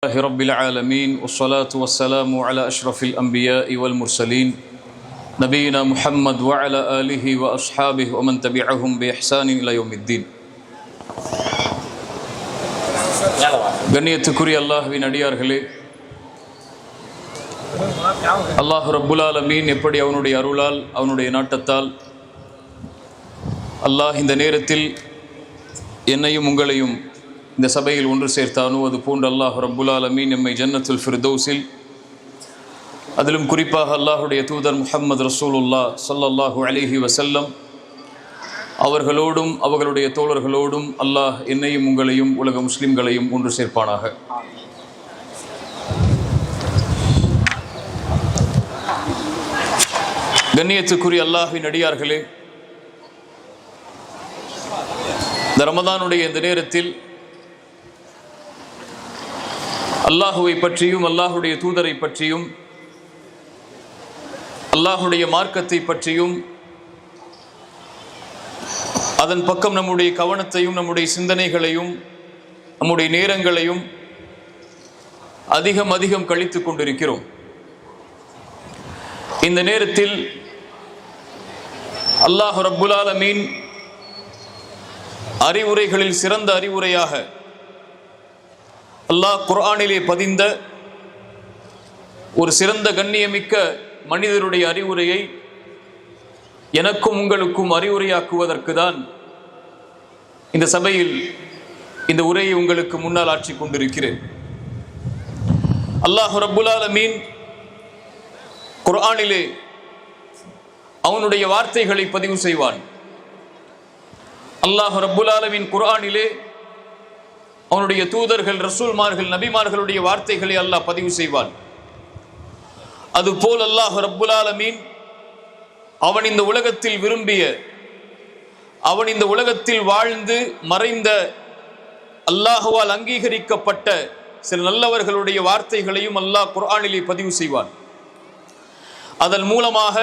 لله رب العالمين والصلاة والسلام على أشرف الأنبياء والمرسلين نبينا محمد وعلى آله وأصحابه ومن تبعهم بإحسان إلى يوم الدين. கண்ணியத்துக்குரிய அல்லாஹ்வின் அடியார்களே, அல்லாஹ் ரப்புல் ஆலமீன் எப்படி அவனுடைய அருளால் அவனுடைய நாட்டத்தால் அல்லாஹ் இந்த நேரத்தில் என்னையும் உங்களையும் இந்த சபையில் ஒன்று சேர்த்தானோ அது போன்று அல்லாஹ் ரப்புல் ஆலமீன் நம்மை ஜன்னத்துல் ஃபிர்தௌஸில், அதிலும் குறிப்பாக அல்லாஹுடைய தூதர் முஹம்மது ரசூலுல்லாஹ் ஸல்லல்லாஹு அலைஹி வஸல்லம் அவர்களோடும் அவர்களுடைய தோழர்களோடும் அல்லாஹ் என்னையும் உங்களையும் உலக முஸ்லிம்களையும் ஒன்று சேர்ப்பானாக. கண்ணியத்துக்குரிய அல்லாஹ்வின் அடியார்களே, இந்த ரமதானுடைய இந்த நேரத்தில் அல்லாஹுவை பற்றியும் அல்லாஹுடைய தூதரை பற்றியும் அல்லாஹுடைய மார்க்கத்தை பற்றியும் அதன் பக்கம் நம்முடைய கவனத்தையும் நம்முடைய சிந்தனைகளையும் நம்முடைய நேரங்களையும் அதிகம் கழித்து கொண்டிருக்கிறோம். இந்த நேரத்தில் அல்லாஹ் ரப்புல் ஆலமீன் அறிவுரைகளில் சிறந்த அறிவுரையாக அல்லாஹ் குர்ஆனிலே பதிந்த ஒரு சிறந்த கண்ணியமிக்க மனிதருடைய அறிவுரையை எனக்கும் உங்களுக்கும் அறிவுரையாக்குவதற்கு தான் இந்த சபையில் இந்த உரையை உங்களுக்கு முன்னால் ஆற்றி கொண்டிருக்கிறேன். அல்லாஹ் ரப்புல் ஆலமீன் குர்ஆனிலே அவனுடைய வார்த்தைகளை பதிவு செய்வான். அல்லாஹ் ரப்புல் ஆலமீன் குர்ஆனிலே அவனுடைய தூதர்கள், ரசூல்மார்கள், நபிமார்களுடைய வார்த்தைகளை அல்லாஹ் பதிவு செய்வான். அதுபோல் அல்லாஹ் ரப்புல் ஆலமீன் அவன் இந்த உலகத்தில் விரும்பிய, அவன் இந்த உலகத்தில் வாழ்ந்து மறைந்த, அல்லாஹுவால் அங்கீகரிக்கப்பட்ட சில நல்லவர்களுடைய வார்த்தைகளையும் அல்லாஹ் குர்ஆனிலே பதிவு செய்வான். அதன் மூலமாக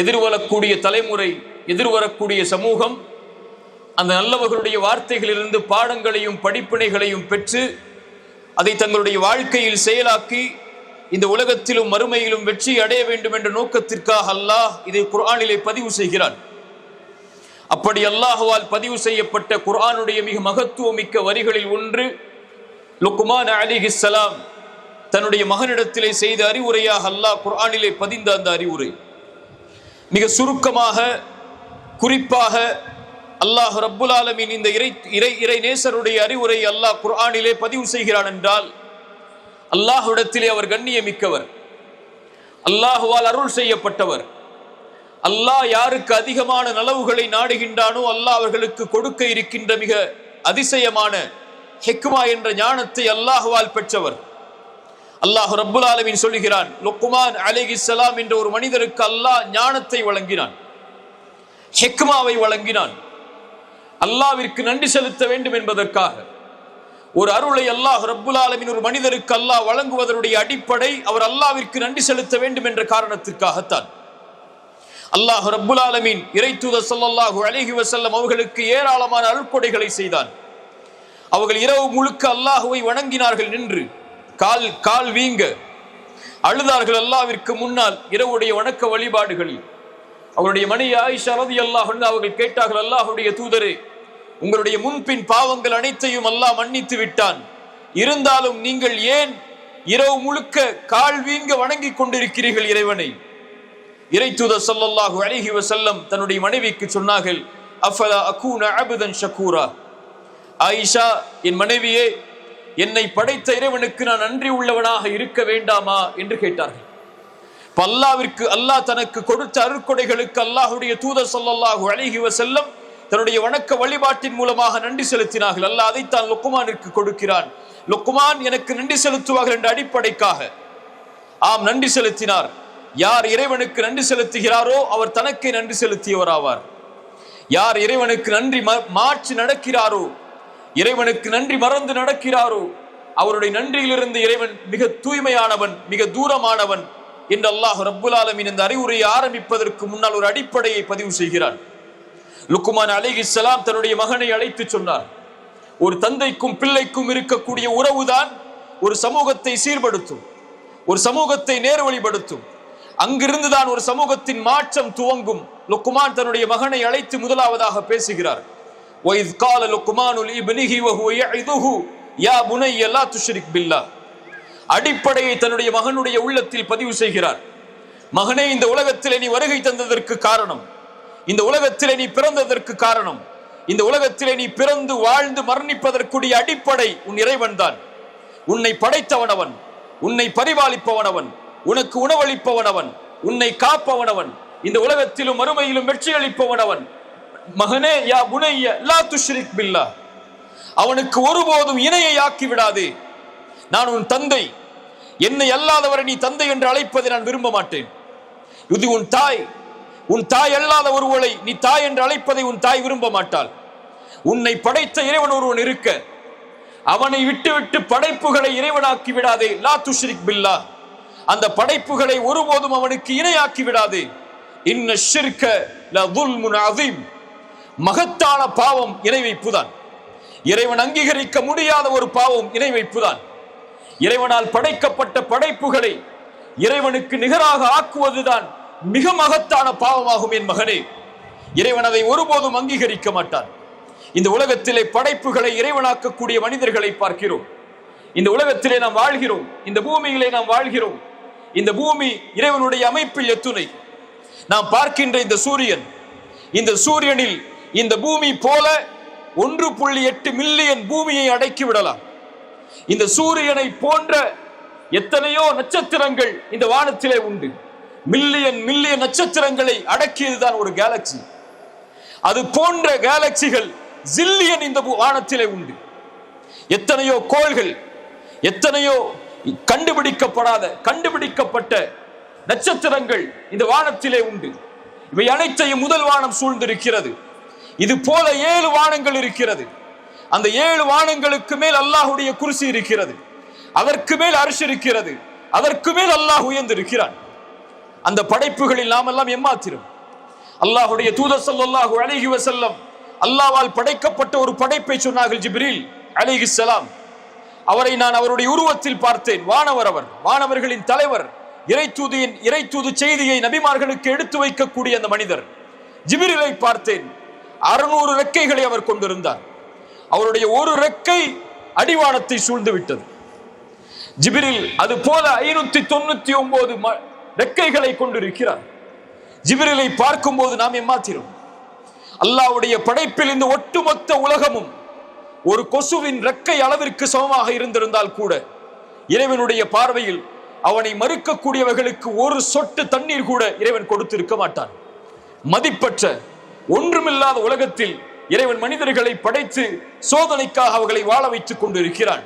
எதிர்வரக்கூடிய தலைமுறை, எதிர்வரக்கூடிய சமூகம் அந்த நல்லவர்களுடைய வார்த்தைகளிலிருந்து பாடங்களையும் படிப்பினைகளையும் பெற்று அதை தங்களுடைய வாழ்க்கையில் செயலாக்கி இந்த உலகத்திலும் மறுமையிலும் வெற்றி அடைய வேண்டும் என்ற நோக்கத்திற்காக அல்லாஹ் இதை குர்ஆனிலே பதிவு செய்கிறான். அப்படி அல்லாஹுவால் பதிவு செய்யப்பட்ட குர்ஆனுடைய மிக மகத்துவமிக்க வரிகளில் ஒன்று லுக்மான் அலைஹிஸ்ஸலாம் தன்னுடைய மகனிடத்திலே செய்த அறிவுரையாக அல்லாஹ் குர்ஆனிலே பதிந்த அந்த அறிவுரை. மிக சுருக்கமாக, குறிப்பாக அல்லாஹ் ரப்புல் ஆலமீன் இந்த இறை நேசருடைய அறிவுரை அல்லாஹ் குர்ஆனிலே பதிவு செய்கிறான் என்றால் அல்லாஹ்விடத்திலே அவர் கண்ணியமிக்கவர், அல்லாஹுவால் அருள் செய்யப்பட்டவர். அல்லாஹ் யாருக்கு அதிகமான நலவுகளை நாடுகின்றானோ அல்லாஹ் அவர்களுக்கு கொடுக்க இருக்கின்ற மிக அதிசயமான ஹிக்மா என்ற ஞானத்தை அல்லாஹுவால் பெற்றவர். அல்லாஹ் ரப்புல் ஆலமீன் சொல்கிறான், லுக்மான் அலைஹிஸ்ஸலாம் என்ற ஒரு மனிதருக்கு அல்லாஹ் ஞானத்தை வழங்கினான், ஹிக்மாவை வழங்கினான். அல்லாஹ்விற்கு நன்றி செலுத்த வேண்டும் என்பதற்காக ஒரு அருளை அல்லாஹ் ரப்புல் ஆலமீன் ஒரு மனிதருக்கு அல்லாஹ் வழங்குவதனுடைய அடிப்படை அவர் அல்லாஹ்விற்கு நன்றி செலுத்த வேண்டும் என்ற காரணத்திற்காகத்தான். அல்லாஹ் ரப்புல் ஆலமீன் இறை தூதர் ஸல்லல்லாஹு அலைஹி வஸல்லம் அவர்களுக்கு ஏராளமான அருட்கொடைகளை செய்தான். அவர்கள் இரவு முழுக்க அல்லாஹுவை வணங்கினார்கள். நின்று கால் வீங்க அழுதார்கள் அல்லாஹ்விற்கு முன்னால் இரவுடைய வணக்க வழிபாடுகளில். அவருடைய மனைவி ஆயிஷா ரலியல்லாஹு அன்ஹா அவர்கள் கேட்டார்கள், அல்லாஹ்வுடைய தூதரே, உங்களுடைய முன்பின் பாவங்கள் அனைத்தையும் அல்லாஹ் மன்னித்து விட்டான், இருந்தாலும் நீங்கள் ஏன் இரவு முழுக்க கால் வீங்க வணங்கி கொண்டிருக்கிறீர்கள் இறைவனை? இறை தூதர் ஸல்லல்லாஹு அலைஹி வஸல்லம் தன்னுடைய மனைவிக்கு சொன்னார்கள், அஃபலா அகூன அப்தன் ஷகூரா, ஆயிஷா, என் மனைவியே, என்னை படைத்த இறைவனுக்கு நான் நன்றி உள்ளவனாக இருக்க வேண்டாமா என்று கேட்டார்கள். அல்லாஹ்விற்கு, அல்லாஹ் தனக்கு கொடுத்த அருட்கொடைகளுக்கு அல்லாஹ்வுடைய தூதர் ஸல்லல்லாஹு அலைஹி வஸல்லம் தன்னுடைய வணக்க வழிபாட்டின் மூலமாக நன்றி செலுத்தினார்கள். அல்லாஹ் அதைத்தான் லுக்மானிற்கு கொடுக்கிறான். லுக்மான் எனக்கு நன்றி செலுத்துவார்கள் என்ற அடிப்படைக்காக ஆம் நன்றி செலுத்தினார். யார் இறைவனுக்கு நன்றி செலுத்துகிறாரோ அவர் தனக்கே நன்றி செலுத்தியவராவார். யார் இறைவனுக்கு நன்றி மாற்றி நடக்கிறாரோ, இறைவனுக்கு நன்றி மறந்து நடக்கிறாரோ, அவருடைய நன்றியிலிருந்து இறைவன் மிக தூய்மையானவன், மிக தூரமானவன் என்று அல்லாஹ் ரப்புல் ஆலமீன் இந்த அறிவுரையை ஆரம்பிப்பதற்கு முன்னால் ஒரு அடிப்படையை பதிவு செய்கிறான். லுக்மான் அலைஹிஸ்ஸலாம் தன்னுடைய மகனை அழைத்து சொன்னார், ஒரு தந்தைக்கும் பிள்ளைக்கும் இருக்கக்கூடிய உறவுதான் ஒரு சமூகத்தை சீர்படுத்தும், ஒரு சமூகத்தை நேர்வழிப்படுத்தும். அங்கிருந்துதான் ஒரு சமூகத்தின் மாற்றம் துவங்கும். லுக்மான் தன்னுடைய மகனை அழைத்து முதலாவதாக பேசுகிறார். وَإِذْ قَالَ لُقْمَانُ لِابْنِهِ وَهُوَ يَعِظُهُ يَا بُنَيَّ لَا تُشْرِكْ بِاللَّهِ. அடிப்படையை தன்னுடைய மகனுடைய உள்ளத்தில் பதிவு செய்கிறார். மகனே, இந்த உலகத்திலே நீ வருகை தந்ததற்கு காரணம், இந்த உலகத்திலே நீ பிறந்ததற்கு காரணம், இந்த உலகத்திலே நீ பிறந்து வாழ்ந்து மரணிப்பதற்குரிய அடிப்படை உன் இறைவன் தான். உன்னை படைத்தவனவன், உன்னை பரிபாலிப்பவனவன், உனக்கு உணவளிப்பவனவன், உன்னை காப்பவனவன், இந்த உலகத்திலும் மறுமையிலும் வெற்றி அளிப்பவனவன். மகனே, யா புனைய லா துஷ்ரிக் பில்லாஹ், அவனுக்கு ஒருபோதும் இணையை ஆக்கி விடாதே. நான் உன் தந்தை, என்னை அல்லாதவரை நீ தந்தை என்று அழைப்பதை நான் விரும்ப மாட்டேன். இது உன் தாய், உன் தாய் அல்லாத ஒருவளை நீ தாய் என்று அழைப்பதை உன் தாய் விரும்ப மாட்டாள். உன்னை படைத்த இறைவன் ஒருவன் இருக்க, அவனை விட்டு படைப்புகளை இறைவனாக்கி விடாதே. லா துஷ்ரிக் பில்லாஹ், அந்த படைப்புகளை ஒருபோதும் அவனுக்கு இணையாக்கி விடாதே. இன்ன ஷிர்க லதுல்முன் அதீம், மகத்தான பாவம் இணை வைப்புதான். இறைவன் அங்கீகரிக்க முடியாத ஒரு பாவம் இணை வைப்புதான். இறைவனால் படைக்கப்பட்ட படைப்புகளை இறைவனுக்கு நிகராக ஆக்குவதுதான் மிக மகத்தான பாவமாகும். என் மகனே, இறைவன் அதை ஒருபோதும் அங்கீகரிக்க மாட்டான். இந்த உலகத்திலே படைப்புகளை இறைவனாக்கக்கூடிய மனிதர்களை பார்க்கிறோம். இந்த உலகத்திலே நாம் வாழ்கிறோம், இந்த பூமியிலே நாம் வாழ்கிறோம். இந்த பூமி இறைவனுடைய அமைப்பில் எத்துணை. நாம் பார்க்கின்ற இந்த சூரியன், இந்த சூரியனில் இந்த பூமி போல 1.8 மில்லியன் பூமியை அடக்கி விடலாம். இந்த சூரியனை போன்ற எத்தனையோ நட்சத்திரங்கள் இந்த வானத்திலே உண்டு. மில்லியன் மில்லியன் நட்சத்திரங்களை அடக்கியதுதான் ஒரு கேலக்சி. அது போன்ற கேலக்சிகள் ஜில்லியன் இந்த வானத்திலே உண்டு. எத்தனையோ கோள்கள், எத்தனையோ கண்டுபிடிக்கப்பட்ட நட்சத்திரங்கள் இந்த வானத்திலே உண்டு. இவை அனைத்தையும் முதல் வானம் சூழ்ந்திருக்கிறது. இது போல 7 வானங்கள் இருக்கிறது. அந்த 7 வானங்களுக்கு மேல் அல்லாஹ்வுடைய குர்சி இருக்கிறது, அதற்கு மேல் அர்ஷ் இருக்கிறது, அதற்கு மேல் அல்லாஹ் உயர்ந்திருக்கிறான். அந்த படைப்புகளில் நாம் எல்லாம் எம்மாத்திரம். அல்லாஹ்வுடைய தூதர் ஸல்லல்லாஹு அலைஹி வஸல்லம் அல்லாஹ்வால் படைக்கப்பட்ட ஒரு படைப்பை சொன்னார்கள். ஜிப்ரீல் அலைஹிஸ்ஸலாம், அவரை நான் அவருடைய உருவத்தில் பார்த்தேன். வானவர், அவர் வானவர்களின் தலைவர், இறைத்தூது செய்தியை நபிமார்களுக்கு எடுத்து வைக்கக்கூடிய அந்த மனிதர். ஜிப்ரீலை பார்த்தேன். 600 ரெக்கைகளை அவர் கொண்டிருந்தார். அவருடைய ஒரு ரெக்கை அடிவானத்தை சூழ்ந்து விட்டது. ஜிப்ரீல் அது போல 599 ரெக்கைகளை கொண்டிருக்கிறார். ஜிப்ரீலை பார்க்கும் போது நாம் எம்மாத்திரம். அல்லாஹ்வுடைய படைப்பில் இந்த ஒட்டுமொத்த உலகமும் ஒரு கொசுவின் ரெக்கை அளவிற்கு சமமாக இருந்திருந்தால் கூட இறைவனுடைய பார்வையில் அவனை மறுக்கக்கூடியவர்களுக்கு ஒரு சொட்டு தண்ணீர் கூட இறைவன் கொடுத்திருக்க மாட்டான். மதிப்பற்ற ஒன்றுமில்லாத உலகத்தில் இறைவன் மனிதர்களை படைத்து சோதனைக்காக அவர்களை வாழ வைத்துக் கொண்டிருக்கிறான்.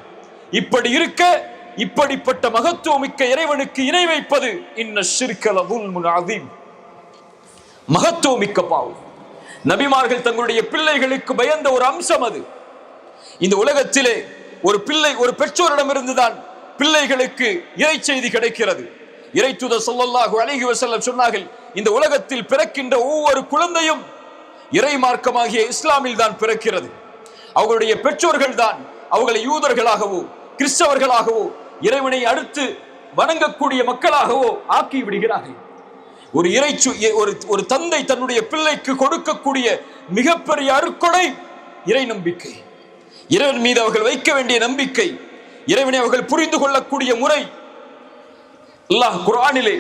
இப்படி இருக்க, இப்படிப்பட்ட மகத்துவமிக்க இறைவனுக்கு இணை வைப்பது இன்ன ஷிர்க லதுல்முன் அதீம், மகத்துவமிக்க பாவம். நபிமார்கள் தங்களுடைய பிள்ளைகளுக்கு பயந்த ஒரு அம்சம் அது. இந்த உலகத்திலே ஒரு பெற்றோரிடமிருந்துதான் பிள்ளைகளுக்கு இறை செய்தி கிடைக்கிறது. இறைத்தூதர் ஸல்லல்லாஹு அலைஹி வஸல்லம் சொன்னார்கள், இந்த உலகத்தில் பிறக்கின்ற ஒவ்வொரு குழந்தையும் இறை மார்க்கமாகிய இஸ்லாமில் தான் பிறக்கிறது. அவர்களுடைய பெற்றோர்கள் தான் அவர்களை யூதர்களாகவோ கிறிஸ்தவர்களாகவோ இறைவனை அடுத்து வணங்கக்கூடிய மக்களாகவோ ஆக்கி விடுகிறார்கள். ஒரு தந்தை தன்னுடைய பிள்ளைக்கு கொடுக்கக்கூடிய மிகப்பெரிய அருட்கொடை இறை நம்பிக்கை, இறைவன் மீது அவர்கள் வைக்க வேண்டிய நம்பிக்கை, இறைவனை அவர்கள் புரிந்து கொள்ளக்கூடிய முறை. அல்லாஹ் குர்ஆனிலே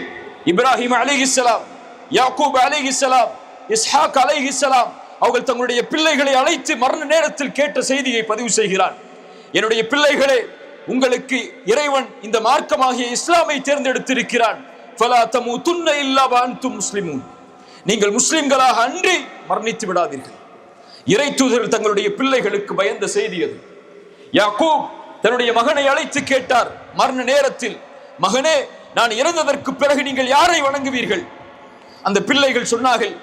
இப்ராஹிம் அலைஹிஸ்ஸலாம், யாக்கூப் அலைஹிஸ்ஸலாம், இஸ்ஹாக் அலைஹிஸ்ஸலாம் அவர்கள் தங்களுடைய பிள்ளைகளை அழைத்து மரண நேரத்தில் கேட்ட செய்தியை பதிவு செய்கிறான். என்னுடைய பிள்ளைகளே, உங்களுக்கு இறைவன் இந்த மார்க்கமாகிய இஸ்லாமை தேர்ந்தெடுத்திருக்கிறான். ஃபலா தமூதுன்ன இல்லா வஅன்தும் முஸ்லிமூன், நீங்கள் முஸ்லிம்களாக அன்றி மரணித்து விடாதீர்கள். இறை தூதர்கள் தங்களுடைய பிள்ளைகளுக்கு பயந்த செய்தி அது. யாக்கூப் தன்னுடைய மகனை அழைத்து கேட்டார் மரண நேரத்தில், மகனே, நான் இறந்ததற்கு பிறகு நீங்கள் யாரை வணங்குவீர்கள்? அந்த பிள்ளைகள் சொன்னார்கள்,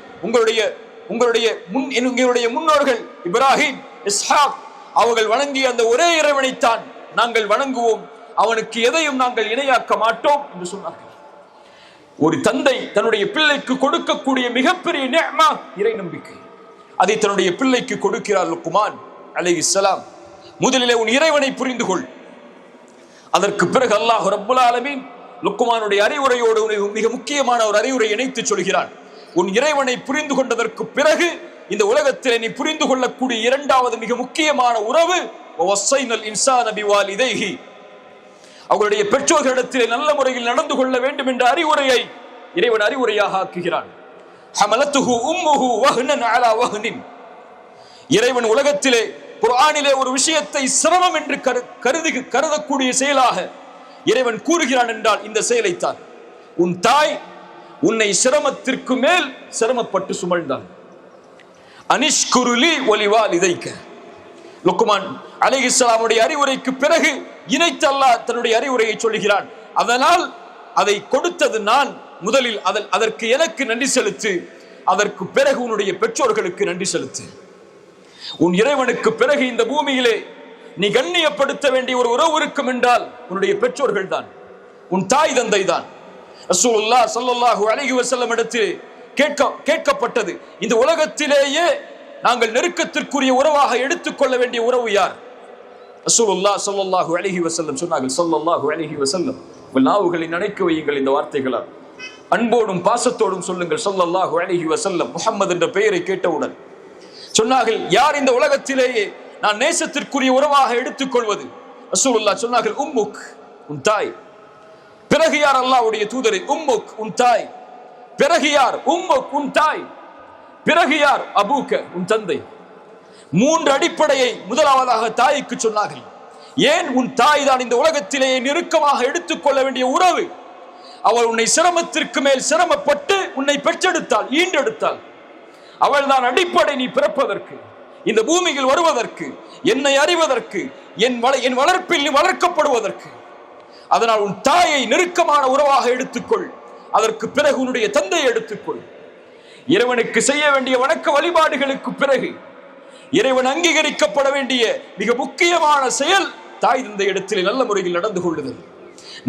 உங்களுடைய முன்னோர்கள் இப்ராஹிம், இஸ்ஹாக் அவர்கள் வணங்கிய அந்த ஒரே இறைவனைத்தான் நாங்கள் வணங்குவோம், அவனுக்கு எதையும் நாங்கள் இணையாக்க மாட்டோம் என்று சொன்னார்கள். ஒரு தந்தை தன்னுடைய பிள்ளைக்கு கொடுக்கக்கூடிய மிகப்பெரிய நிஅமா இறை நம்பிக்கை. அதை தன்னுடைய பிள்ளைக்கு கொடுக்கிறார் லுக்மான் அலைஹிஸ்ஸலாம். முதலிலே உன் இறைவனை புரிந்து கொள், அதற்கு பிறகு அல்லாஹ் ரப்புல் ஆலமீன் லுக்மானுடைய அறிவுரையோடு மிக முக்கியமான ஒரு அறிவுரை இணைத்து சொல்கிறான். உன் இறைவனை புரிந்து கொண்டதற்கு பிறகு இந்த உலகத்தில் நீ புரிந்து கொள்ளக்கூடிய இரண்டாவது மிக முக்கியமான உறவு அவர்களுடைய பெற்றோர்களிடத்தில் நல்ல முறையில் நடந்து கொள்ள வேண்டும் என்ற அறிவுரையை இறைவன் அறிவுரையாக ஆக்குகிறான். இறைவன் உலகத்திலே குர்ஆனிலே ஒரு விஷயத்தை சிரமம் என்று கருதக்கூடிய செயலாக இறைவன் கூறுகிறான் என்றால் இந்த செயலைத்தான். உன் தாய் உன்னை சிரமத்திற்கு மேல் சிரமப்பட்டு சுமழ்ந்தான். அனிஷ்குருலி ஒலிவாலிதைக்க. லுக்மான் அலைஹிஸ்ஸலாமுடைய அறிவுரைக்கு பிறகு இணைத்து அல்லாஹ் தன்னுடைய அறிவுரையை சொல்கிறான். அதனால் அதை கொடுத்தது நான், முதலில் அதற்கு எனக்கு நன்றி செலுத்து, அதற்கு பிறகு உன்னுடைய பெற்றோர்களுக்கு நன்றி செலுத்து. உன் இறைவனுக்கு பிறகு இந்த பூமியிலே நீ கண்ணியப்படுத்த வேண்டிய ஒரு உறவு இருக்கும் என்றால் உன்னுடைய பெற்றோர்கள் தான், உன் தாய் தந்தை தான். ரசூலுல்லாஹ் ஸல்லல்லாஹு அலைஹி வஸல்லம் இடத்தில் கேட்கப்பட்டது, இந்த உலகத்திலேயே நாங்கள் நெருக்கத்திற்குரிய உறவாக எடுத்துக்கொள்ள வேண்டிய உறவு யார்? ரசூலுல்லாஹ் ஸல்லல்லாஹு அலைஹி வஸல்லம் சொன்னார்கள், ஸல்லல்லாஹு அலைஹி வஸல்லம், உங்கள் நாவுகளை நினைக்க வையுங்கள் இந்த வார்த்தைகளால், அன்போடும் பாசத்தோடும் சொல்லுங்கள் ஸல்லல்லாஹு அலைஹி வஸல்லம். முஹம்மது என்ற பெயரை கேட்டவுடன் சொன்னார்கள், யார் இந்த உலகத்திலேயே நான் நேசத்திற்குரிய உறவாக எடுத்துக்கொள்வது? ரசூலுல்லாஹ் சொன்னார்கள், உம்முக், உன் தாய். பிறகு யார்? அல்லாஹ்வுடைய தூதரே, உம்முக், உன் தாய். பிறகு யார்? உம்முக், உன் தாய். பிறகு யார்? அபூக்க, உன் தந்தை. மூன்று அடிப்படையை முதலாவதாக தாய்க்கு சொன்னார்கள். ஏன்? உன் தாய் தான் இந்த உலகத்திலேயே நெருக்கமாக எடுத்துக்கொள்ள வேண்டிய உறவு. அவள் உன்னை சிரமத்திற்கு மேல் சிரமப்பட்டு உன்னை பெற்றெடுத்தாள், ஈண்டெடுத்தாள். அவள் தான் அடிப்படை நீ பிறப்பதற்கு, இந்த பூமியில் வருவதற்கு, என்னை அறிவதற்கு, என் வளர்ப்பில் நீ வளர்க்கப்படுவதற்கு. அதனால் உன் தாயை நெருக்கமான உறவாக எடுத்துக்கொள். அதற்கு பிறகு உன்னுடைய தந்தையை எடுத்துக்கொள். இறைவனுக்கு செய்ய வேண்டிய வணக்க வழிபாடுகளுக்கு பிறகு இறைவன் அங்கீகரிக்கப்பட வேண்டிய மிக முக்கியமான செயல் தாய் தந்தை இடத்தில் நல்ல முறையில் நடந்து கொள்ளுதல்.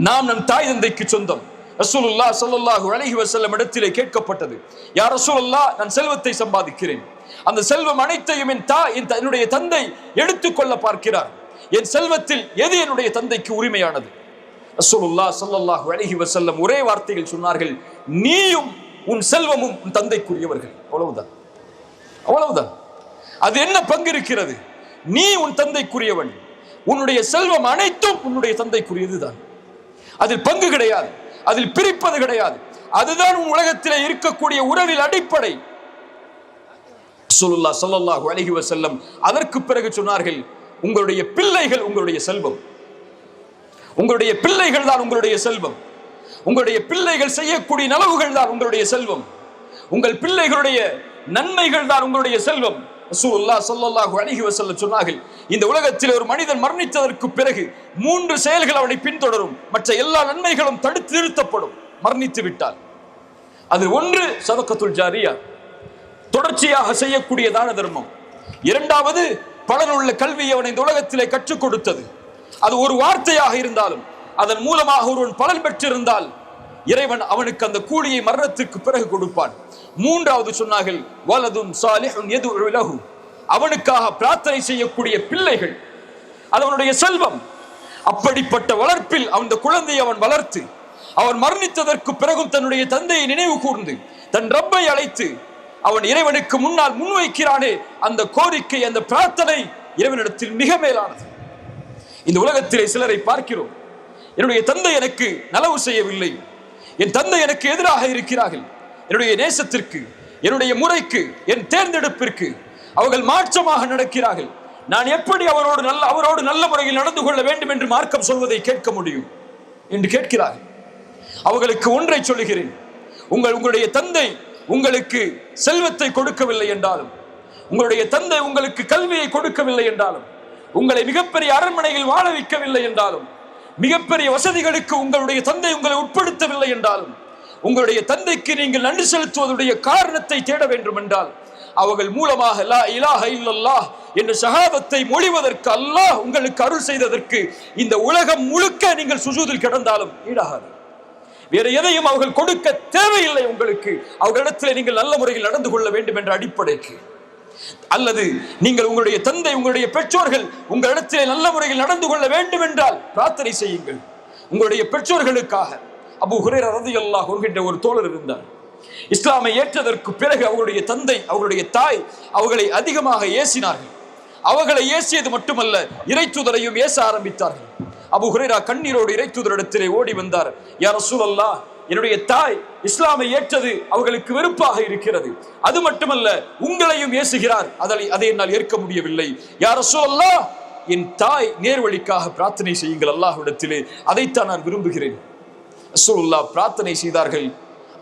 நாம் நம் தாய் தந்தைக்கு சொந்தம். ரசூலுல்லாஹ் ஸல்லல்லாஹு அலைஹி வஸல்லம் இடத்திலே கேட்கப்பட்டது, யா ரசூலல்லாஹ், நான் செல்வத்தை சம்பாதிக்கிறேன், அந்த செல்வம் அனைத்தையும் என்னுடைய தந்தை எடுத்துக்கொள்ள பார்க்கிறார், என் செல்வத்தில் எது என்னுடைய தந்தைக்கு உரிமையானது? ரசூலுல்லாஹ் ஸல்லல்லாஹு அலைஹி வஸல்லம் ஒரே வார்த்தையில் சொன்னார்கள், நீயும் உன் செல்வமும் உன் தந்தைக்குரியவர்கள். அவ்வளவுதான், அவ்வளவுதான். அது என்ன பங்கு இருக்கிறது? நீ உன் தந்தைக்குரியவன், உன்னுடைய செல்வம் அனைத்தும் உன்னுடைய தந்தைக்குரியதுதான். அதில் பங்கு கிடையாது, அதில் பிரிப்பது கிடையாது. அதுதான் உன் உலகத்திலே இருக்கக்கூடிய உறவில் அடிப்படை. ரசூலுல்லாஹ் ஸல்லல்லாஹு அலைஹி வஸல்லம் அதற்கு பிறகு சொன்னார்கள், உங்களுடைய பிள்ளைகள் உங்களுடைய செல்வம். உங்களுடைய பிள்ளைகள் தான் உங்களுடைய செல்வம். உங்களுடைய பிள்ளைகள் செய்யக்கூடிய நலவுகள் தான் உங்களுடைய செல்வம். உங்கள் பிள்ளைகளுடைய நன்மைகள் தான் உங்களுடைய செல்வம். ரசூலுல்லாஹ் ஸல்லல்லாஹு அலைஹி வஸல்லம் சொன்னார்கள், இந்த உலகத்தில் ஒரு மனிதன் மரணித்ததற்கு பிறகு 3 செயல்கள் அவனை பின்தொடரும், மற்ற எல்லா நன்மைகளும் தடுத்து நிறுத்தப்படும் மரணித்து விட்டால். அது ஒன்று சதகத்துல் ஜாரியா, தொடர்ச்சியாக செய்யக்கூடிய தான தர்மம். இரண்டாவது பலனுள்ள கல்வியை அவன் இந்த உலகத்திலே கற்றுக் கொடுத்தது. அது ஒரு வார்த்தையாக இருந்தாலும் அதன் மூலமாக ஒருவன் பலன் பெற்றிருந்தால் இறைவன் அவனுக்கு அந்த கூலியை மரணத்திற்கு பிறகு கொடுப்பான். மூன்றாவது சொன்னார்கள், வலதுன் சாலிஹுன் யதுஉ லஹு, அவனுக்காக பிரார்த்தனை செய்யக்கூடிய பிள்ளைகள், அது அவனுடைய செல்வம். அப்படிப்பட்ட வளர்ப்பில் அந்த குழந்தையை அவன் வளர்த்து அவன் மரணித்ததற்கு பிறகும் தன்னுடைய தந்தையை நினைவு கூர்ந்து தன் ரப்பை அழைத்து அவன் இறைவனுக்கு முன்னால் முன்வைக்கிறானே, அந்த கோரிக்கை, அந்த பிரார்த்தனை இறைவனிடத்தில் மிக மேலானது. இந்த உலகத்திலே சிலரை பார்க்கிறோம், என்னுடைய தந்தை எனக்கு நலவு செய்யவில்லை, என் தந்தை எனக்கு எதிராக இருக்கிறார்கள், என்னுடைய நேசத்திற்கு, என்னுடைய முறைக்கு, என் தேர்ந்தெடுப்பிற்கு அவர்கள் மாற்றமாக நடக்கிறார்கள், நான் எப்படி அவரோடு நல்ல முறையில் நடந்து கொள்ள வேண்டும் என்று மார்க்கம் சொல்வதை கேட்க முடியும் என்று கேட்கிறார்கள். அவர்களுக்கு ஒன்றை சொல்லுகிறேன், உங்களுடைய தந்தை உங்களுக்கு செல்வத்தை கொடுக்கவில்லை என்றாலும், உங்களுடைய தந்தை உங்களுக்கு கல்வியை கொடுக்கவில்லை என்றாலும், உங்களை மிகப்பெரிய அரண்மனையில் வாழ வைக்கவில்லை என்றாலும், மிகப்பெரிய வசதிகளுக்கு உங்களுடைய தந்தை உங்களை உட்படுத்தவில்லை என்றாலும், உங்களுடைய தந்தைக்கு நீங்கள் நன்றி செலுத்துவதுடைய காரணத்தை தேட வேண்டும் என்றால், அவர்கள் மூலமாக லா இலாஹ இல்லல்லாஹ் என்ற ஷஹாதத்தை மொழிவதற்கு அல்லாஹ் உங்களுக்கு அருள் செய்ததற்கு இந்த உலகம் முழுக்க நீங்கள் சுஜூதில் கிடந்தாலும் ஈடாகாது. வேற எதையும் அவர்கள் கொடுக்க தேவையில்லை உங்களுக்கு. அவர்களிடத்தில் நீங்கள் நல்ல முறையில் நடந்து கொள்ள வேண்டும் என்ற அடிப்படைக்கு அல்லது நீங்கள் உங்களுடைய தந்தை, உங்களுடைய பெற்றோர்கள் உங்களிடத்திலே நல்ல முறையில் நடந்து கொள்ள வேண்டும் என்றால் பிரார்த்தனை செய்யுங்கள். உங்களுடைய பெற்றோர்களுக்காக அபூ ஹுரைரா ரலியல்லாஹு அன்ஹு என்கின்ற ஒரு தோழர் இருந்தார். இஸ்லாமை ஏற்றதற்கு பிறகு அவருடைய தந்தை, அவருடைய தாய் அவர்களை அதிகமாக ஏசினார்கள். அவர்களை ஏசியது மட்டுமல்ல, இறைத்தூதரையும் ஏச ஆரம்பித்தார்கள். அபூ ஹுரைரா கண்ணீரோடு இறைத்தூதரிடத்திலே ஓடி வந்தார். யா ரசூலல்லாஹ், என்னுடைய தாய் இஸ்லாமை ஏற்றது அவர்களுக்கு வெறுப்பாக இருக்கிறது. அது மட்டுமல்ல, உங்களையும் ஏசுகிறார். அதை என்னால் ஏற்க முடியவில்லை. யா ரசூலல்லாஹ், என் தாய் நேர்வழிக்காக பிரார்த்தனை செய்யுங்கள் அல்லாஹ்விடத்திலே, அதைத்தான் நான் விரும்புகிறேன். ரசூலுல்லாஹ் பிரார்த்தனை செய்தார்கள்.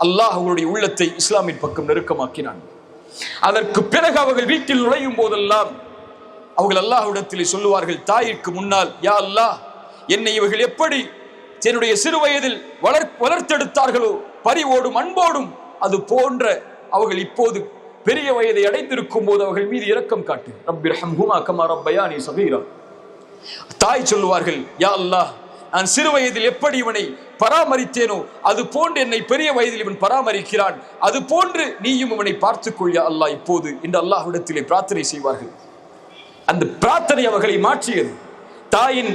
அல்லாஹ் அவர்களுடைய உள்ளத்தை இஸ்லாமின் பக்கம் நெருக்கமாக்கினான். அதற்கு பிறகு அவர்கள் வீட்டில் நுழையும் போதெல்லாம் அவர்கள் அல்லாஹ்விடத்திலே சொல்லுவார்கள், தாயிற்கு முன்னால், யா அல்லாஹ், என்னை இவர்கள் எப்படி என்னுடைய சிறு வயதில் வளர்த்தெடுத்தார்களோ பரிவோடும் அன்போடும், அது போன்ற அவர்கள் இப்போது பெரிய வயதை அடைந்திருக்கும் போது அவர்கள் மீது இரக்கம் காட்டு. ரப்பிர்ஹம்ஹுமா கமா ரப்பயானி ஸகீரா. தாய் சொல்லுவார்கள், யா அல்லாஹ், நான் சிறு வயதில் எப்படி இவனை பராமரித்தேனோ அது போன்று என்னை பெரிய வயதில் இவன் பராமரிக்கிறான், அது போன்று நீயும் இவனை பார்த்துக்கொள் யா அல்லாஹ் இப்போது என்று அல்லாஹ்விடத்திலே பிரார்த்தனை செய்வார்கள். அந்த பிரார்த்தனை அவர்களை மாற்றியது. தாயின்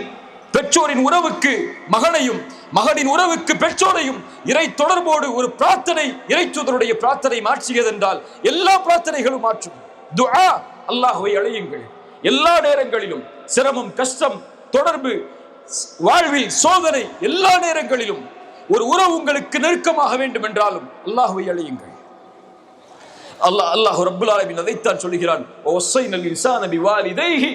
பெற்றோரின் உறவுக்கு மகனையும், மகனின் உறவுக்கு பெற்றோரையும் இறை தொடர்போடு ஒரு பிரார்த்தனை, இறைத்தூதருடைய பிரார்த்தனை மாற்றியது என்றால் எல்லா பிரார்த்தனைகளும் மாற்றும். துஆ, அல்லாஹ்வை அழையுங்கள். எல்லா நேரங்களிலும் சிரமம், கஷ்டம், தொடர்பு, வாழ்வில் சோதனை, எல்லா நேரங்களிலும் ஒரு உறவு உங்களுக்கு நெருக்கமாக வேண்டும் என்றாலும் அல்லாஹ்வை அழையுங்கள். அல்லாஹ் ரப்புல் ஆலமீன் அதைத்தான் சொல்கிறான். வஸைனல் இன்சான பிவாலிதைஹி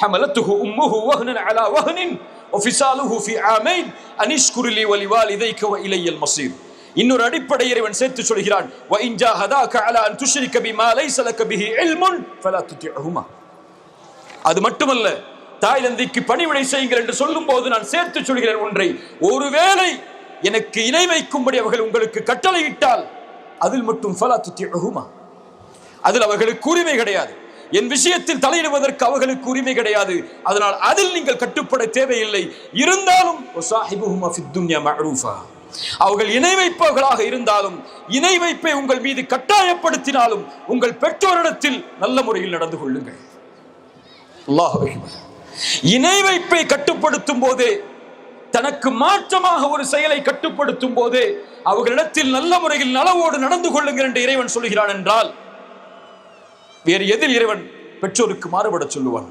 ஹமலத்துஹு உம்முஹு வஹ்னன் அலா வஹ்னின் வஃபிசாலுஹு ஃபீ ஆமைன் அனிஷ்குர் லி வலிவாலிதைக வ இலையல் மஸீர். இன்னொரு அடிப்படை இறைவன் சேர்த்து சொல்கிறான், வ இன் ஜாஹதாக அலா அன் துஷ்ரிக பிமா லைஸ லக பிஹி இல்முன் ஃபலா துதிஹுமா. அது மட்டுமல்ல, தாய் தந்தைக்கு பணிவிடை செய்யுங்கள் என்று சொல்லும் போது நான் சேர்த்து சொல்கிறேன் ஒன்றை, ஒருவேளை எனக்கு இணை வைக்கும்படி அவர்கள் உங்களுக்கு கட்டளையிட்டால் அதில் மட்டும் ஃபலா துதிஹுமா, அதில் அவர்களுக்கு உரிமை கிடையாது. என் விஷயத்தில் தலையிடுவதற்கு அவர்களுக்கு உரிமை கிடையாது. அதனால் அதில் நீங்கள் கட்டுப்பட தேவையில்லை. இருந்தாலும் அவர்கள் இணை வைப்பவர்களாக இருந்தாலும், இணை வைப்பை உங்கள் மீது கட்டாயப்படுத்தினாலும் உங்கள் பெற்றோரிடத்தில் நல்ல முறையில் நடந்து கொள்ளுங்கள். அல்லாஹ் அக்பர். இணை வைப்பை கட்டுப்படுத்தும் போதே, தனக்கு மாற்றமாக ஒரு செயலை கட்டுப்படுத்தும் போதே அவர்களிடத்தில் நல்ல முறையில் நலவோடு நடந்து கொள்ளுங்கள் என்று இறைவன் சொல்கிறான் என்றால், வேறு எதில் இறைவன் பெற்றோருக்கு மாறுபட சொல்லுவான்?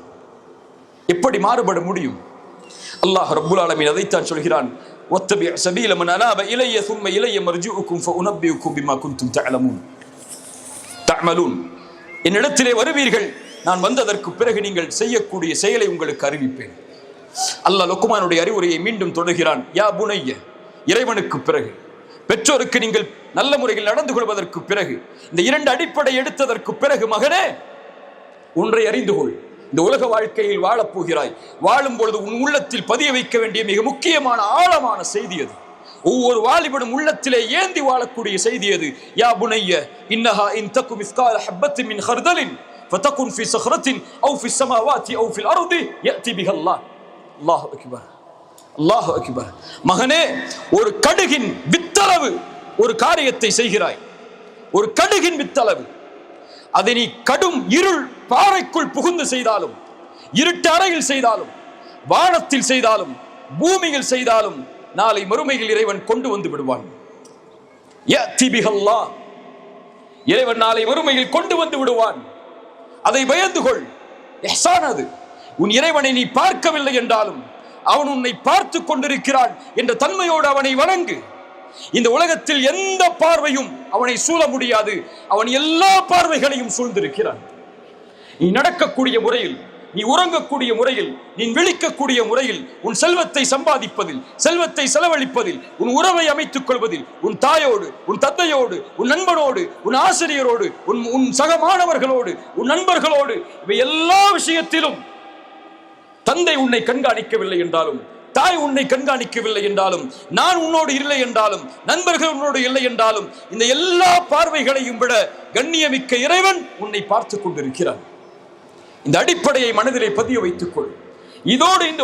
எப்படி மாறுபட முடியும்? அல்லாஹ் ரப்புல் ஆலமீன் அதைத்தான் சொல்கிறான். வத்தபி சபீல மன் அனாப இலைய ثم இலைய மர்ஜூஉக்கும் ஃபஉனபியுக்கும் பிமா குன்தும் தஅமலூன். என்னிடத்திலே வருவீர்கள், நான் வந்ததற்கு பிறகு நீங்கள் செய்யக்கூடிய செயலை உங்களுக்கு அறிவிப்பேன். அல்லாஹ் லுக்மானுடைய அறிவுரையை மீண்டும் தொடர்கிறான். யா புனைய, இறைவனுக்கு பிறகு, பெற்றோருக்கு நீங்கள் நல்ல முறையில் நடந்து கொள்வதற்கு பிறகு, இந்த இரண்டு அடிப்படை எடுத்ததற்கு பிறகு, மகனே, ஒன்றை அறிந்து கொள். இந்த உலக வாழ்க்கையில் வாழப் போகிறாய். வாழும் பொழுது உன் உள்ளத்தில் பதிய வைக்க வேண்டிய மிக முக்கியமான ஆழமான செய்தி அது. ஒவ்வொரு வாலிபனும் உள்ளத்திலே ஏந்தி வாழக்கூடிய செய்தி அது. யா புனைய இன்னஹா இன் தகு மிஸ்கால ஹப்பத்தின் மின் ஹர்தலின் ஃபதகுன் ஃபீ ஸஹ்ரத்தின் அவ் ஃபீ ஸமாவாத்தி அவ் ஃபில் அர்தி யஅதி பிஹா அல்லாஹ். அல்லாஹு அக்பர், அல்லாஹு அக்பர். மகனே, ஒரு கடுகின் வித்தளவு ஒரு காரியத்தை செய்கிறாய், ஒரு கடுகின் வித்தளவு, அதை நீ கடும் இருள் பாறைக்குள் புகுந்து செய்தாலும், இருட்டு அறையில் செய்தாலும், வானத்தில் செய்தாலும், பூமியில் செய்தாலும், நாளை மறுமையில் இறைவன் கொண்டு வந்து விடுவான். இறைவன் நாளை மறுமையில் கொண்டு வந்து விடுவான். அதை பயந்து கொள். இஹ்சான் அது. உன் இறைவனை நீ பார்க்கவில்லை என்றாலும் அவன் உன்னை பார்த்து கொண்டிருக்கிறான் என்ற தன்மையோடு அவனை வணங்கு. இந்த உலகத்தில் எந்த பார்வையும் அவனை சூழ முடியாது. அவன் எல்லா பார்வைகளையும் சூழ்ந்திருக்கிறான். நீ நடக்கக்கூடிய முறையில், நீ உறங்கக்கூடிய முறையில், நீ விழிக்கக்கூடிய முறையில், உன் செல்வத்தை சம்பாதிப்பதில், செல்வத்தை செலவழிப்பதில், உன் உறவை அமைத்துக் கொள்வதில், உன் தாயோடு, உன் தந்தையோடு, உன் நண்பனோடு, உன் ஆசிரியரோடு, உன் சக மாணவர்களோடு, உன் நண்பர்களோடு, இவை எல்லா விஷயத்திலும் தந்தை உன்னை கண்காணிக்கவில்லை என்றாலும், தாய் உன்னை கண்காணிக்கவில்லை என்றாலும், நான் உன்னோடு இல்லை என்றாலும், நண்பர்கள் உன்னோடு இல்லை என்றாலும், இந்த எல்லா பார்வைகளையும் விட கண்ணியமிக்க இறைவன் உன்னை பார்த்து கொண்டிருக்கிறான். இந்த அடிப்படையை மனதிலே பதிய வைத்துக் கொள். இதோடு இந்த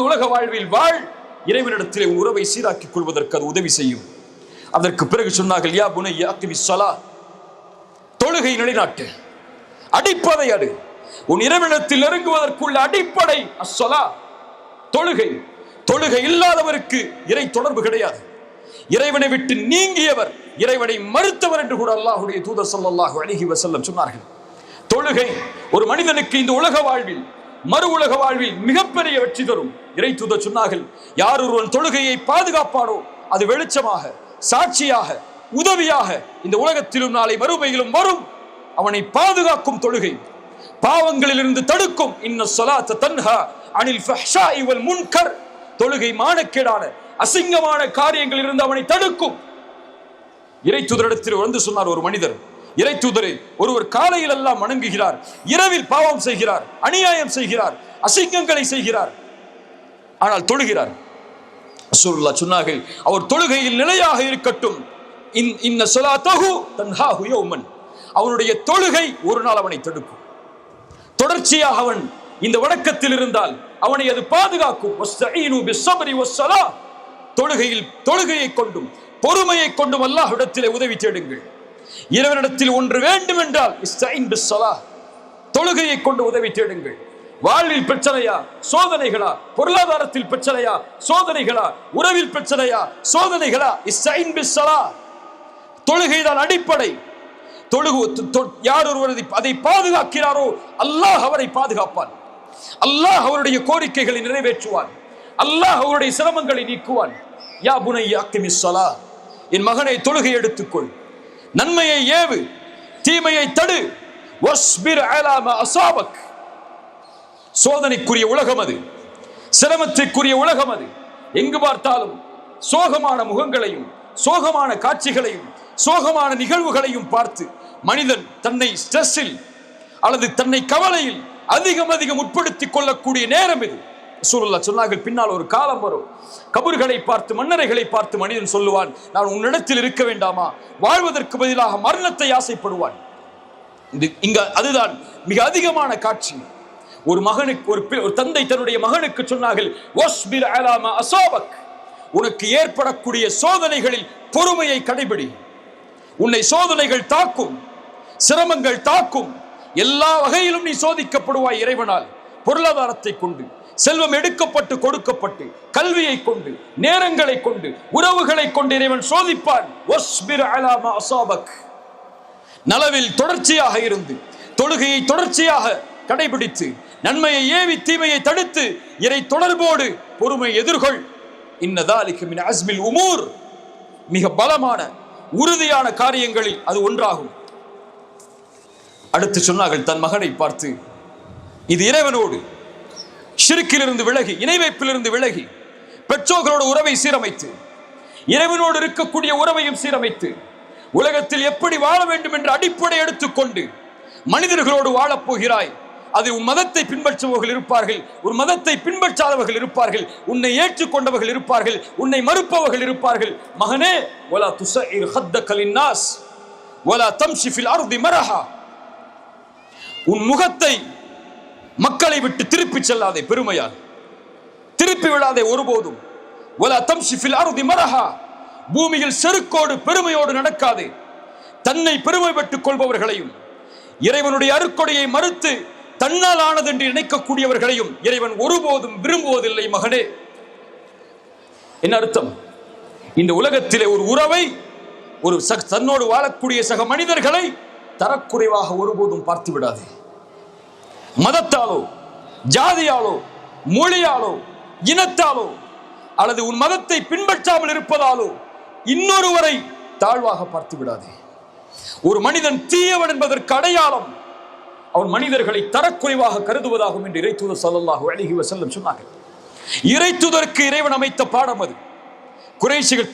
உலக வாழ்வில் வாழ். இறைவனிடத்திலே உறவை சீராக்கிக் கொள்வதற்கு அது உதவி செய்யும். அதற்கு பிறகு சொன்னார்கள், யா புனைய அக்மிஸ் ஸலா, தொழுகை நிலைநாட்டு. அடிப்படை அது. உன் இறைவனிடத்தில் நெருங்குவதற்குள்ள அடிப்படை அஸ்ஸலா, தொழுகை. தொழுகை இல்லாதவருக்கு இறை தொடர்பு கிடையாது. இறைவனை விட்டு நீங்கியவர் இறைவனை மறுத்தவர் என்று கூட அல்லாஹ்வுடைய தூதர் ஸல்லல்லாஹு அலைஹி வஸல்லம் சொன்னார்கள். தொழுகை ஒரு மனிதனுக்கு இந்த உலக வாழ்வில் மறு உலக வாழ்வில் மிகப்பெரிய வெற்றி தரும். இறை தூதர் சொன்னார்கள், யார் ஒருவன் தொழுகையை பாதுகாப்பானோ அது வெளிச்சமாக, சாட்சியாக, உதவியாக இந்த உலகத்திலும் நாளை மறுமையிலும் வரும். அவனை பாதுகாக்கும் தொழுகை, பாவங்களிலிருந்து தடுக்கும். இன்ன ஸலாத்த தன்ஹா அனில் ஃபஹ்ஷாஇ வல் முன்கர். தொழுகை மானக்கேடான அசிங்கமான காரியங்களில் இருந்து அவனை தடுக்கும். இறை தூதரிடத்தில் வந்து சொன்னார் ஒரு மனிதர், இறை தூதரே, ஒருவர் காலையில் எல்லாம் வணங்குகிறார், இரவில் பாவம் செய்கிறார், அநியாயம் செய்கிறார், அசிங்கங்களை செய்கிறார், ஆனால் தொழுகிறார். ரசூலுல்லாஹ் சொன்னார்கள், அவர் தொழுகையில் நிலையாக இருக்கட்டும். இன்ன ஸலாத்தஹு தன்ஹாஹு யௌமன். அவனுடைய தொழுகை ஒரு நாள் அவனை தடுக்கும். தொடர்ச்சியாக அவன் இந்த வணக்கத்தில் இருந்தால் அவனை அது பாதுகாக்கும். வஸ்தஈனு பிஸ்ஸப்ரி வஸ்ஸலா. தொழுகையை கொண்டும் பொறுமையை கொண்டும் அல்லாஹ்விடத்திலே உதவி தேடுங்கள். இறைவனிடத்தில் ஒன்று வேண்டும் என்றால் இஸ்தஈன் பிஸ்ஸலா, தொழுகையை கொண்டு உதவி தேடுங்கள். வாழ்வில் பிரச்சனையா, சோதனைகளா? பொருளாதாரத்தில் பிரச்சனையா, சோதனைகளா? உறவில் பிரச்சனையா, சோதனைகளா? இஸ்தஈன் பிஸ்ஸலா. தொழுகைதான் அடிப்படை. யார் ஒருவர் அதை பாதுகாக்கிறாரோ அல்லாஹ் அவரை பாதுகாப்பான். அல்லாஹ் அவருடைய கோரிக்கைகளை நிறைவேற்றுவான். அல்லாஹ் அவருடைய சிரமங்களை நீக்குவான். யா புனைய அக்கிமிஸ் ஸலா, என் மகனை தொழுகை எடுத்துக்கொள், நன்மையை ஏவு, தீமையை தடு. வஸ்பிர் அலா மா அஸாபக். சோதனைக்குரிய உலகம் அது, சிரமத்திற்குரிய உலகம் அது. எங்கு பார்த்தாலும் சோகமான முகங்களையும் சோகமான காட்சிகளையும் சோகமான நிகழ்வுகளையும் பார்த்து மனிதன் தன்னை ஸ்ட்ரெஸ்ஸில் அல்லது தன்னை கவலையில் அதிகம் உட்படுத்திக் கொள்ளக்கூடிய நேரம் இது. ரசூலுல்லாஹ் சொன்னார்கள், பின்னால் ஒரு காலம் வரும், கபர்களை பார்த்து மன்னரைகளை பார்த்து மனிதன் சொல்லுவான், நான் உன்னிடத்தில் இருக்க வேண்டாமா? வாழ்வதற்கு பதிலாக மரணத்தை ஆசைப்படுவான். அதுதான் மிக அதிகமான காட்சி. ஒரு மகனுக்கு ஒரு தந்தை தன்னுடைய மகனுக்கு சொன்னார்கள், வஸ்பிர் அலா மா அஸாபக். உனக்கு ஏற்படக்கூடிய சோதனைகளில் பொறுமையை கடைபிடி. உன்னை சோதனைகள் தாக்கும், சிரமங்கள் தாக்கும், எல்லா வகையிலும் நீ சோதிக்கப்படுவாய் இறைவனால். பொருளாதாரத்தை கொண்டு, செல்வம் எடுக்கப்பட்டு கொடுக்கப்பட்டு, கல்வியை கொண்டு, நேரங்களை கொண்டு, உறவுகளை கொண்டு இறைவன் சோதிப்பான். வஸ்பிர் அலா மா அஸாபக். நலவில் தொடர்ச்சியாக இருந்து, தொழுகையை தொடர்ச்சியாக கடைபிடித்து, நன்மையை ஏவி தீமையை தடுத்து, இறை தொடர்போடு பொறுமை எதிர்கொள். இன்ன தாலிக மின் அஸ்மில் உமூர். மிக பலமான உறுதியான காரியங்களில் அது ஒன்றாகும். அடுத்து சொன்னார்கள் தன் மகனை பார்த்து, இது இறைவனோடு ஷிர்க்கிலிருந்து விலகி, இணை வைப்பிலிருந்து விலகி, பெற்றோர்களோட உறவை சீரமைத்து, இறைவனோடு இருக்கக்கூடிய உறவையும் சீரமைத்து, உலகத்தில் எப்படி வாழ வேண்டும் என்ற அடிப்படை எடுத்துக்கொண்டு மனிதர்களோடு வாழப்போகிறாய். அது உன் மதத்தை பின்பற்றுபவர்கள் இருப்பார்கள், ஒரு மதத்தை பின்பற்றாதவர்கள் இருப்பார்கள், உன்னை ஏற்றுக்கொண்டவர்கள் இருப்பார்கள், உன்னை மறுப்பவர்கள் இருப்பார்கள். மகனே, வலா துஸஇர் ஹத்தக லின்னாஸ் வலா தம்ஷி ஃபில் அர்தி மரஹா. உன் முகத்தை மக்களை விட்டு திருப்பி செல்லாதே, பெருமையால் திருப்பி விடாதே ஒருபோதும். வலா தம்ஷி ஃபில் அர்தி மரஹா. பூமியில் செருக்கோடு பெருமையோடு நடக்காதே. தன்னை பெருமை பெற்றுக் கொள்பவர்களையும் இறைவனுடைய அருட்கொடையை மறுத்து தன்னால் ஆனது என்று நினைக்கக்கூடியவர்களையும் இறைவன் ஒருபோதும் விரும்புவதில்லை. மகனே, என்ன அர்த்தம்? இந்த உலகத்திலே ஒரு உறவை, ஒரு தன்னோடு வாழக்கூடிய சக மனிதர்களை தரக்குறைவாக ஒருபோதும் பார்த்து விடாதே. மதத்தாலோ, ஜாதியாலோ, மொழியாலோ, இனத்தாலோ, அல்லது உன் மதத்தை பின்பற்றாமல் இருப்பதாலோ இன்னொருவரை தாழ்வாக பார்த்து விடாதே. ஒரு மனிதன் தீயவன் என்பதற்கு அடையாளம் அவன் மனிதர்களை தரக்குறைவாக கருதுவதாகும் என்று இறை தூதர் ஸல்லல்லாஹு அலைஹி வஸல்லம் சொன்னார்கள். இறை தூதருக்கு இறைவன் அமைத்த பாடம் அது.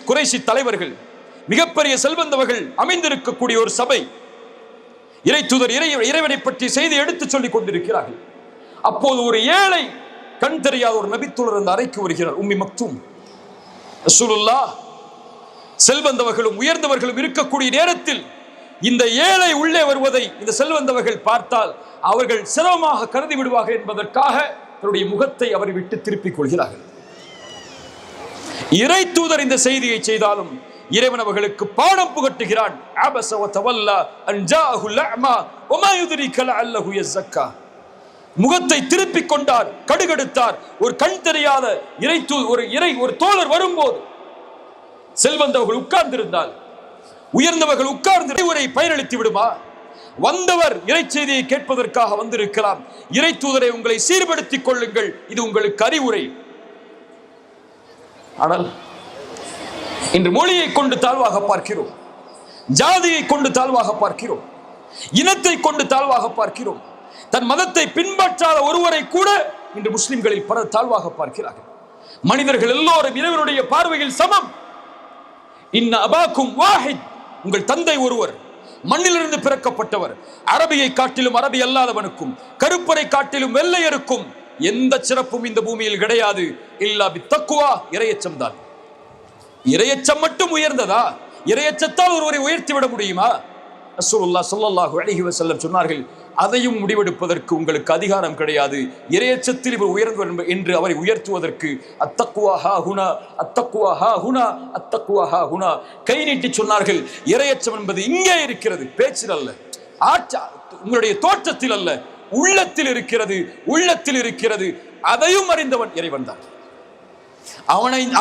குறைஷி தலைவர்கள், மிகப்பெரிய செல்வந்தவர்கள் அமைந்திருக்கக்கூடிய ஒரு சபை. இறை தூதர் இறைவனை பற்றி செய்தி எடுத்து சொல்லிக் கொண்டிருக்கிறார்கள். அப்போது ஒரு ஏழை, கண் தெரியாத ஒரு நபித்தோழர் அந்த அறைக்கு வருகிறார். உம்மி மக்தூம். ரசூலுல்லாஹ் செல்வந்தவர்களும் உயர்ந்தவர்களும் இருக்கக்கூடிய நேரத்தில் இந்த ஏழை உள்ளே வருவதை இந்த செல்வந்தவர்கள் பார்த்தால் அவர்கள் சிரமமாக கருதி விடுவார்கள் என்பதற்காக தன்னுடைய முகத்தை அவரை விட்டு திருப்பிக் கொள்கிறார்கள். இறை தூதர் இந்த செய்தியை செய்தாலும் இறைவன் அவர்களுக்கு பாடம் புகட்டுகிறான். அபஸ வ தவல்லா அன் ஜாஅஹுல் அஅமா வமா யுத்ரிக லஅல்லஹு யஸக்கா. முகத்தை திருப்பிக் கொண்டார், கடுகெடுத்தார். ஒரு கண் தெரியாத ஒரு தோழர் வரும்போது செல்வந்தவர்கள் உட்கார்ந்திருந்தால், உயர்ந்தவர்கள் உட்கார்ந்து உரை பயனளித்து விடுமா? வந்தவர் இறை செய்தியை கேட்பதற்காக வந்திருக்கலாம். இறை தூதரை உங்களை சீர்படுத்திக் கொள்ளுங்கள், இது உங்களுக்கு அறிவுரை. ஆனால் இன்று மொழியை கொண்டு தாழ்வாக பார்க்கிறோம், ஜாதியை கொண்டு தாழ்வாக பார்க்கிறோம், இனத்தை கொண்டு தாழ்வாக பார்க்கிறோம். தன் மதத்தை பின்பற்றாத ஒருவரை கூட இன்று முஸ்லிம்களில் பலர் தாழ்வாக பார்க்கிறார்கள். மனிதர்கள் எல்லோரும் இறைவனுடைய பார்வையில் சமம். இன்ன அபாக்கும் வாஹித், உங்கள் தந்தை ஒருவர், மண்ணிலிருந்து பிறக்கப்பட்டவர். அரபியை காட்டிலும் அரபி அல்லாதவனுக்கும் கருப்பரை காட்டிலும் வெள்ளையருக்கும் எந்த சிறப்பும் இந்த பூமியில் கிடையாது. இல்லா பித்தக்குவா, இறையச்சம் தான். இறையச்சம் மட்டும் உயர்ந்ததா? இறையச்சத்தால் ஒருவரை உயர்த்திவிட முடியுமா? ரசூலுல்லாஹ் ஸல்லல்லாஹு அலைஹி வஸல்லம் சொன்னார்கள், அதையும் முடிவெடுப்பதற்கு உங்களுக்கு அதிகாரம் கிடையாது. இறையச்சத்தில் இவர் உயர்ந்தவர் என்று அவரை உயர்த்துவதற்கு அத்தக்குவா ஹா ஹுனா, அத்தக்குவா ஹா ஹுனா, அத்தக்குவா ஹா ஹுனா, கை நீட்டி சொன்னார்கள். இறையச்சம் என்பது இங்கே இருக்கிறது, பேச்சில் அல்ல, உங்களுடைய தோற்றத்தில் அல்ல, உள்ளத்தில் இருக்கிறது, உள்ளத்தில் இருக்கிறது. அதையும் அறிந்தவன் இறைவன் தான்.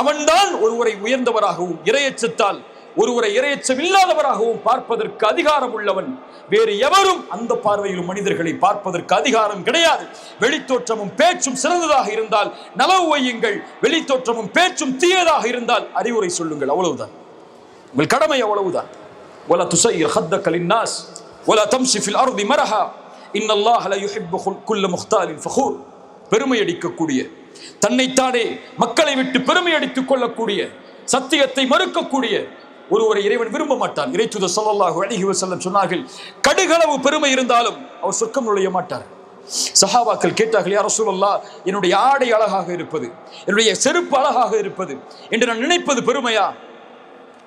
அவன்தான் ஒருவரை உயர்ந்தவராகவும் இறையச்சத்தால் ஒருவரை இறையச்சம் இல்லாதவராகவும் பார்ப்பதற்கு அதிகாரம் உள்ளவன். வேறு எவரும் அந்த பார்வையிலும் மனிதர்களை பார்ப்பதற்கு அதிகாரம் கிடையாது. வெளித்தோற்றமும் பேச்சும் சிறந்ததாக இருந்தால் நலவு வையுங்கள், வெளித்தோற்றமும் பேச்சும் தீயதாக இருந்தால் அறிவுரை சொல்லுங்கள், அவ்வளவுதான். உங்கள் கடமை அவ்வளவுதான். வலா துஸய்யிர் ஹத்தக லின்னாஸ் வலா தம்ஷி ஃபில் அர்தி மரஹா இன்னல்லாஹ லா யுஹிப்பு குல்ல முக்தாலின் ஃபகூர். பெருமை அடிக்கக்கூடிய, தன்னைத்தானே மக்களை விட்டு பெருமை அடித்துக் கொள்ளக்கூடிய, சத்தியத்தை மறுக்கக்கூடிய ஒருவரை இறைவன் விரும்ப மாட்டான். இறைத்தூதர் ஸல்லல்லாஹு அலைஹி வஸல்லம் சொன்னார்கள், கடுகளவு பெருமை இருந்தாலும் அவர் சொர்க்கம் நுழைய மாட்டார். சஹாபாக்கள் கேட்டார்கள், யா ரசூலல்லாஹ், என்னுடைய ஆடை அழகாக இருப்பது, என்னுடைய செருப்பு அழகாக இருப்பது என்று நான் நினைப்பது பெருமையா?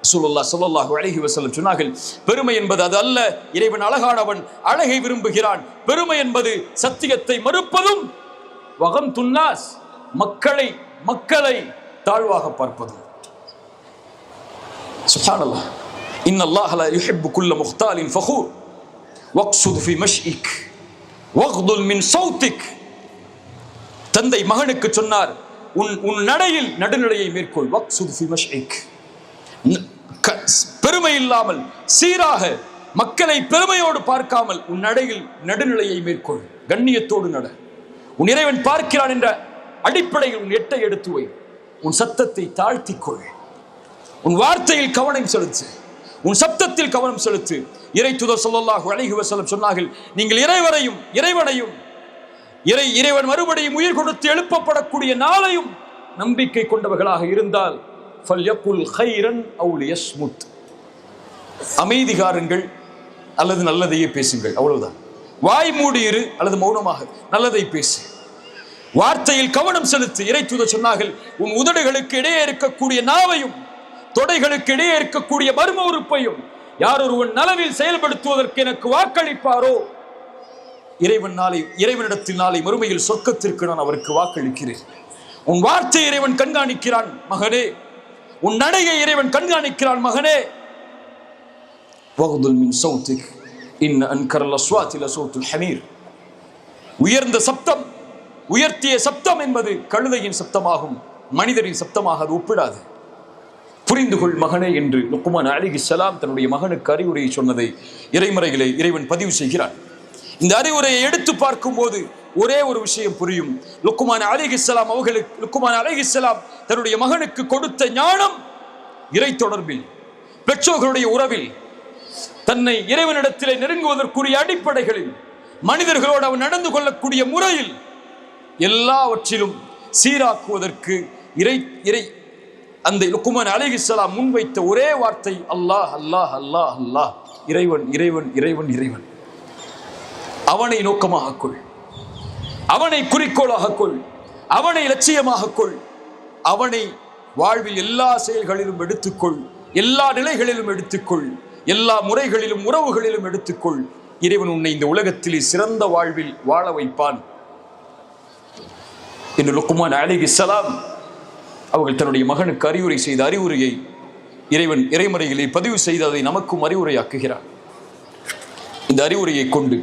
ரசூலுல்லாஹ் ஸல்லல்லாஹு அலைஹி வஸல்லம் சொன்னார்கள், பெருமை என்பது அது அல்ல. இறைவன் அழகானவன், அழகை விரும்புகிறான். பெருமை என்பது சத்தியத்தை மறுப்பதும், வகம் துன்னாஸ், மக்களை தாழ்வாக பார்ப்பதும். சுப்ஹானல்லாஹ். இன்னல்லாஹ லா யுஹிப்பு குல்ல முக்தாலின் ஃபகூர் வக்ஸுத் ஃபி மஷ்இக் வக்துல் மின் ஸௌதிக். தந்தை மகனுக்கு சொன்னார், உன் நடையில் நடுநிலையை மேற்கொள். வக்ஸுத் ஃபி மஷ்இக், பெருமை இல்லாமல் சீராக மக்களை பெருமையோடு பார்க்காமல் உன் நடையில் நடுநிலையை மேற்கொள், கண்ணியத்தோடு நட. உன் இறைவன் பார்க்கிறான் என்ற அடிப்படையில் உன் எட்டை எடுத்து வை. உன் சத்தத்தை தாழ்த்திக்கொள், உன் வார்த்தையில் கவனம் செலுத்து, உன் சப்தத்தில் கவனம் செலுத்து. இறைத்தூதர் ஸல்லல்லாஹு அலைஹி வஸல்லம் சொன்னார்கள், நீங்கள் இறைவனையும் இறைவன் மறுபடியும் உயிர் கொடுத்து எழுப்பப்படக்கூடிய நாளையும் நம்பிக்கை கொண்டவர்களாக இருந்தால் ஃபல்யகுல் கைரன் அவு லியஸ்முத், அமைதி காருங்கள் அல்லது நல்லதையே பேசுங்கள், அவ்வளவுதான். வாய் மூடி இரு அல்லது மௌனமாக நல்லதை பேசு, வார்த்தையில் கவனம் செலுத்து. இறைத்தூதர் சொன்னார்கள், உன் உதடுகளுக்கு இடையே இருக்கக்கூடிய நாவையும் தொடைகளுக்கு இடையே இருக்கக்கூடிய மர்ம உறுப்பையும் யார் ஒருவன் நலவில் செயல்படுத்துவதற்கு எனக்கு வாக்களிப்பாரோ, இறைவனிடத்தில் நாளை மறுமையில் சொர்க்கத்திற்கு நான் அவருக்கு வாக்களிக்கிறேன். உன் வார்த்தை இறைவன் கண்காணிக்கிறான் மகனே, உன் நடையை இறைவன் கண்காணிக்கிறான் மகனே. வக்துல் மின் ஸௌதிக் இன்ன அன்கரல் அஸ்வாத்தி லஸௌத்துல் ஹமீர். உயர்ந்த சப்தம், உயர்த்திய சப்தம் என்பது கழுதையின் சப்தமாகும், மனிதரின் சப்தமாக அது ஒப்பிடாது. புரிந்து கொள் மகனே என்று லுக்மான் அலைஹிஸ்ஸலாம் தன்னுடைய மகனுக்கு அறிவுரையை சொன்னதை இறைமறைகளை இறைவன் பதிவு செய்கிறான். இந்த அறிவுரையை எடுத்து பார்க்கும் போது ஒரே ஒரு விஷயம் புரியும். லுக்மான் அலைஹிஸ்ஸலாம் தன்னுடைய மகனுக்கு கொடுத்த ஞானம் இறை தொடர்பில், பெற்றோர்களுடைய உறவில், தன்னை இறைவனிடத்திலே நெருங்குவதற்குரிய அடிப்படைகளில், மனிதர்களோடு அவன் நடந்து கொள்ளக்கூடிய முறையில், எல்லாவற்றிலும் சீராக்குவதற்கு அந்த லுக்மான் அலைஹிஸ்ஸலாம் முன்வைத்த ஒரே வார்த்தை அல்லாஹ் அல்லாஹ் அல்லாஹ் அல்லாஹ். இறைவன் இறைவன் இறைவன் இறைவன். அவனை நோக்கமாக கொள், அவனை குறிக்கோளாக கொள், அவனை லட்சியமாக கொள், அவனை வாழ்வில் எல்லா செயல்களிலும் எடுத்துக்கொள், எல்லா நிலைகளிலும் எடுத்துக்கொள், எல்லா முறைகளிலும் உறவுகளிலும் எடுத்துக்கொள். இறைவன் உன்னை இந்த உலகத்திலே சிறந்த வாழ்வில் வாழ வைப்பான் என்று லுக்மான் அலைஹிஸ்ஸலாம் அவர்கள் தன்னுடைய மகனுக்கு அறிவுரை செய்த அறிவுரையை இறைவன் இறைமறையிலே பதிவு செய்து அதை நமக்கும் அறிவுரையாக்குகிறார். இந்த அறிவுரையை கொண்டு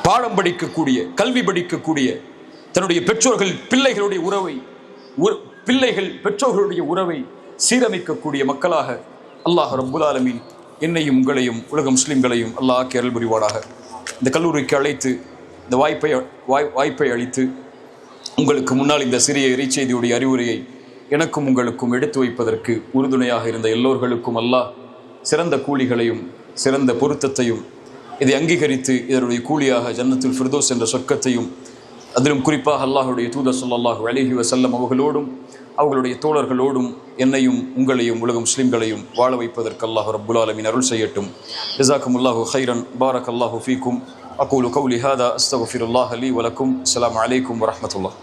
பாடம் படிக்கக்கூடிய, கல்வி படிக்கக்கூடிய, தன்னுடைய பெற்றோர்கள் பிள்ளைகளுடைய உறவை சீரமைக்கக்கூடிய மக்களாக அல்லாஹ் ரப்புல் ஆலமீன் என்னையும் உங்களையும் உலக முஸ்லிம்களையும் அல்லாஹ் ஆக்கி அருள் புரிவானாக. இந்த கல்லூரிக்கு அழைத்து இந்த வாய்ப்பை அளித்து உங்களுக்கு முன்னால் இந்த சிறிய இறைச்செய்தியுடைய அறிவுரையை எனக்கும் உங்களுக்கும் எடுத்து வைப்பதற்கு உறுதுணையாக இருந்த எல்லோர்களுக்கும் அல்லாஹ் சிறந்த கூலிகளையும் சிறந்த பொருத்தத்தையும், இதை அங்கீகரித்து இதனுடைய கூலியாக ஜன்னத்துல் ஃபிர்தௌஸ் என்ற சொர்க்கத்தையும், அதிலும் குறிப்பாக அல்லாஹுடைய தூதர் ஸல்லல்லாஹு அலைஹி வஸல்லம் அவர்களோடும் அவர்களுடைய தோழர்களோடும் என்னையும் உங்களையும் உலக முஸ்லிம்களையும் வாழ வைப்பதற்கு அல்லாஹ் ரப்புல் ஆலமீன் அருள் செய்யட்டும். ஜஸாக்குமுல்லாஹு கைரன், பாரக்கல்லாஹு ஃபீக்கும். அகூலு கௌலி ஹாதா அஸ்தக்ஃபிருல்லாஹ லீ வலக்கும். அஸ்ஸலாமு அலைக்கும் வரஹ்மத்துல்லாஹ்.